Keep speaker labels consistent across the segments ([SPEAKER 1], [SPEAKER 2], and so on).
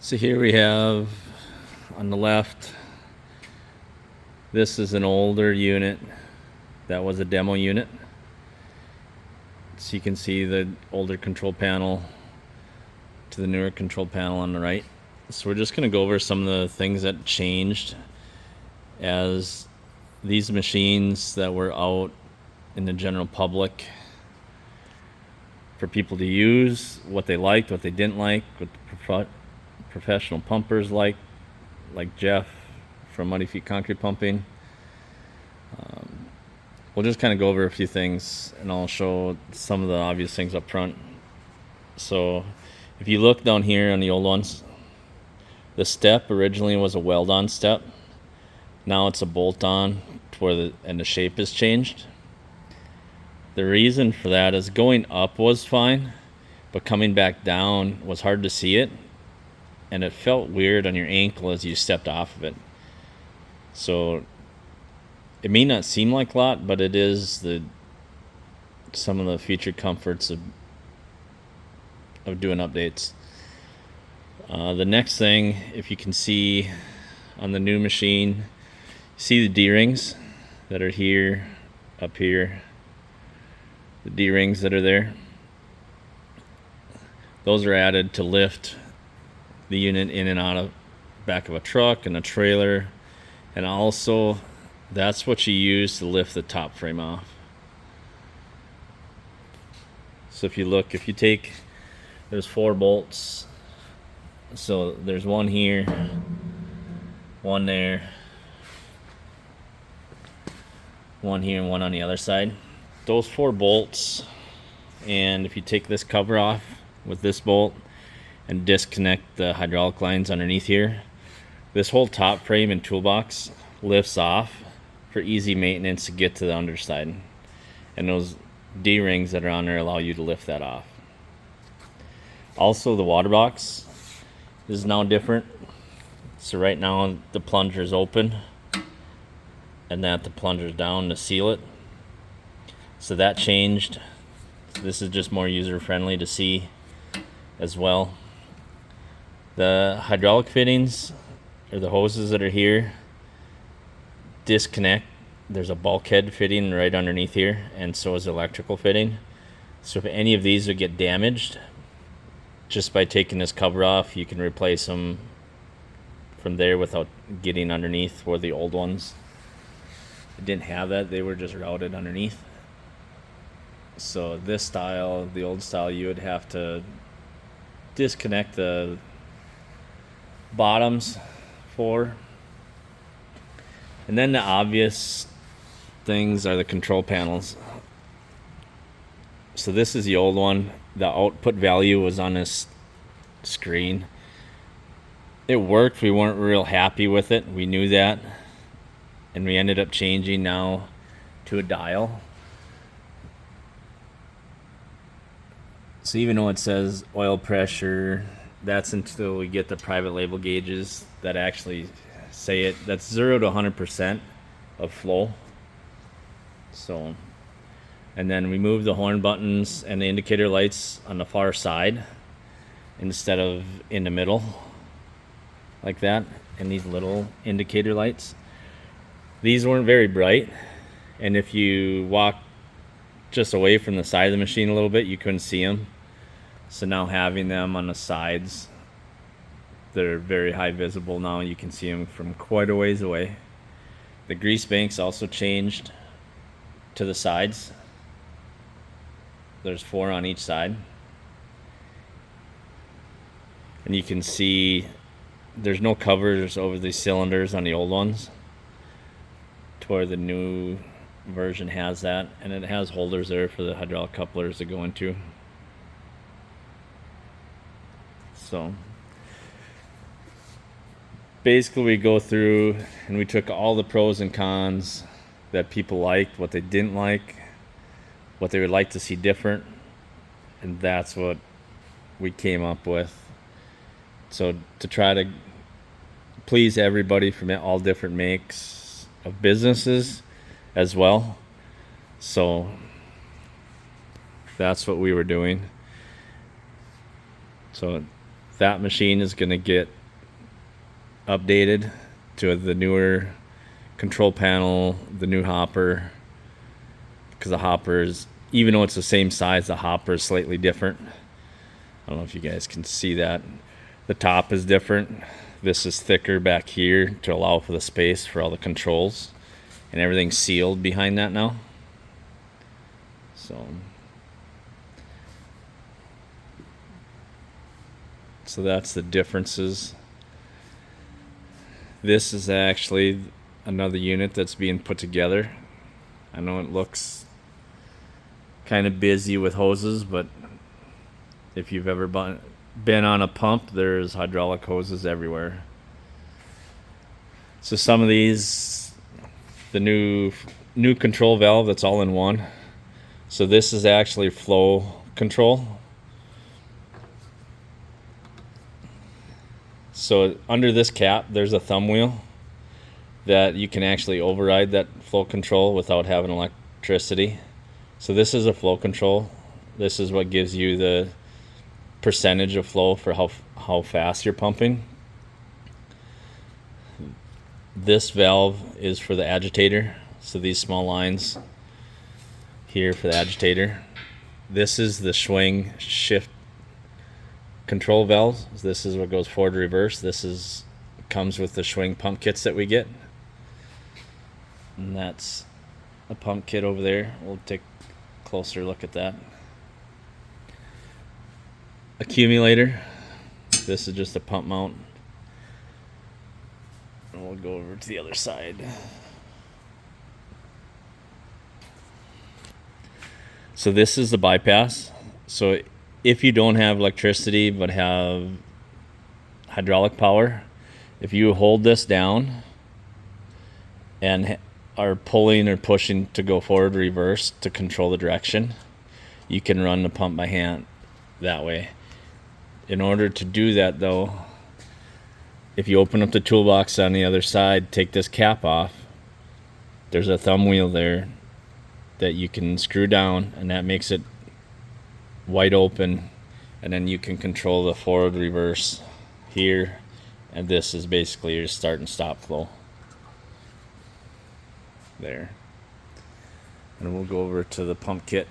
[SPEAKER 1] So here we have on the left, this is an older unit that was a demo unit. So you can see the older control panel to the newer control panel on the right. So we're just going to go over some of the things that changed as these machines that were out in the general public for people to use, what they liked, what they didn't like, what the professional pumpers like Jeff from Muddy Feet Concrete Pumping. We'll just kind of go over a few things, and I'll show some of the obvious things up front. So if you look down here on the old ones, the step originally was a weld-on step. Now it's a bolt-on and the shape has changed. The reason for that is going up was fine, but coming back down was hard to see it, and it felt weird on your ankle as you stepped off of it. So it may not seem like a lot, but it is some of the feature comforts of doing updates. The next thing, if you can see on the new machine, see the D-rings that are here, up here, the D-rings that are there. Those are added to lift the unit in and out of back of a truck and a trailer, and also that's what you use to lift the top frame off. So if you take, there's 4 bolts. So there's one here, one there, one here, and one on the other side. Those 4 bolts, and if you take this cover off with this bolt and disconnect the hydraulic lines underneath here, this whole top frame and toolbox lifts off for easy maintenance to get to the underside, and those D-rings that are on there allow you to lift that off. Also, the water box is now different. So right now the plunger is open, and that the plunger is down to seal it. So that changed. This is just more user friendly to see as well. The hydraulic fittings, or the hoses that are here, disconnect. There's a bulkhead fitting right underneath here, and so is the electrical fitting. So if any of these would get damaged, just by taking this cover off, you can replace them from there without getting underneath where the old ones didn't have that. They were just routed underneath. So this style, the old style, you would have to disconnect the bottoms for. And then the obvious things are the control panels. So this is the old one. The output value was on this screen. It worked. We weren't real happy with it. We knew that. And we ended up changing now to a dial. So even though it says oil pressure, that's until we get the private label gauges that actually say it. That's 0 to 100% of flow. So, and then we move the horn buttons and the indicator lights on the far side instead of in the middle like that, and these little indicator lights. These weren't very bright, and if you walk just away from the side of the machine a little bit, you couldn't see them. So now having them on the sides, they're very high visible now. You can see them from quite a ways away. The grease banks also changed to the sides. There's 4 on each side. And you can see there's no covers over the cylinders on the old ones, to where the new version has that, and it has holders there for the hydraulic couplers to go into. So basically we go through and we took all the pros and cons that people liked, what they didn't like, what they would like to see different, and that's what we came up with. So to try to please everybody from all different makes of businesses as well. So that's what we were doing. So that machine is going to get updated to the newer control panel, the new hopper, because the hopper is, even though it's the same size, the hopper is slightly different. I don't know if you guys can see that. The top is different. This is thicker back here to allow for the space for all the controls, and everything's sealed behind that now. So that's the differences. This is actually another unit that's being put together. I know it looks kind of busy with hoses, but if you've ever been on a pump, there's hydraulic hoses everywhere. So some of these, the new control valve that's all in one. So this is actually flow control. So under this cap, there's a thumb wheel that you can actually override that flow control without having electricity. So this is a flow control. This is what gives you the percentage of flow for how fast you're pumping. This valve is for the agitator. So these small lines here for the agitator. This is the swing shift control valve. This is what goes forward, reverse. This comes with the Schwing pump kits that we get. And that's a pump kit over there. We'll take a closer look at that. Accumulator. This is just a pump mount. And we'll go over to the other side. So this is the bypass. So if you don't have electricity but have hydraulic power, if you hold this down and are pulling or pushing to go forward, reverse to control the direction, you can run the pump by hand that way. In order to do that though, if you open up the toolbox on the other side, take this cap off, there's a thumb wheel there that you can screw down, and that makes it wide open, and then you can control the forward, reverse here, and this is basically your start and stop flow there. And we'll go over to the pump kit.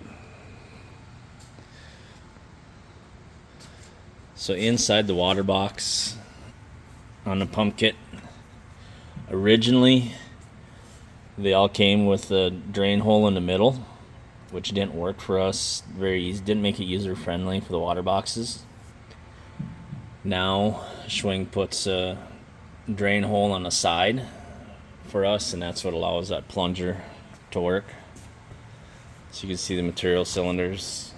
[SPEAKER 1] So inside the water box on the pump kit, originally they all came with a drain hole in the middle, which didn't work for us very easy, didn't make it user friendly for the water boxes. Now Schwing puts a drain hole on the side for us, and that's what allows that plunger to work. So you can see the material cylinders.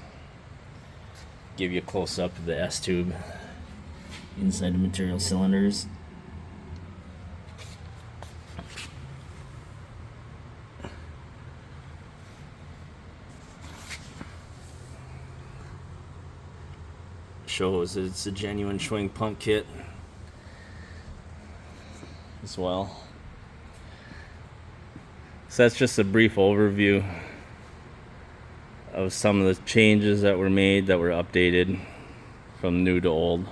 [SPEAKER 1] Give you a close up of the S tube inside the material cylinders. Shows it's a genuine Schwing pump kit as well. So that's just a brief overview of some of the changes that were made, that were updated from new to old.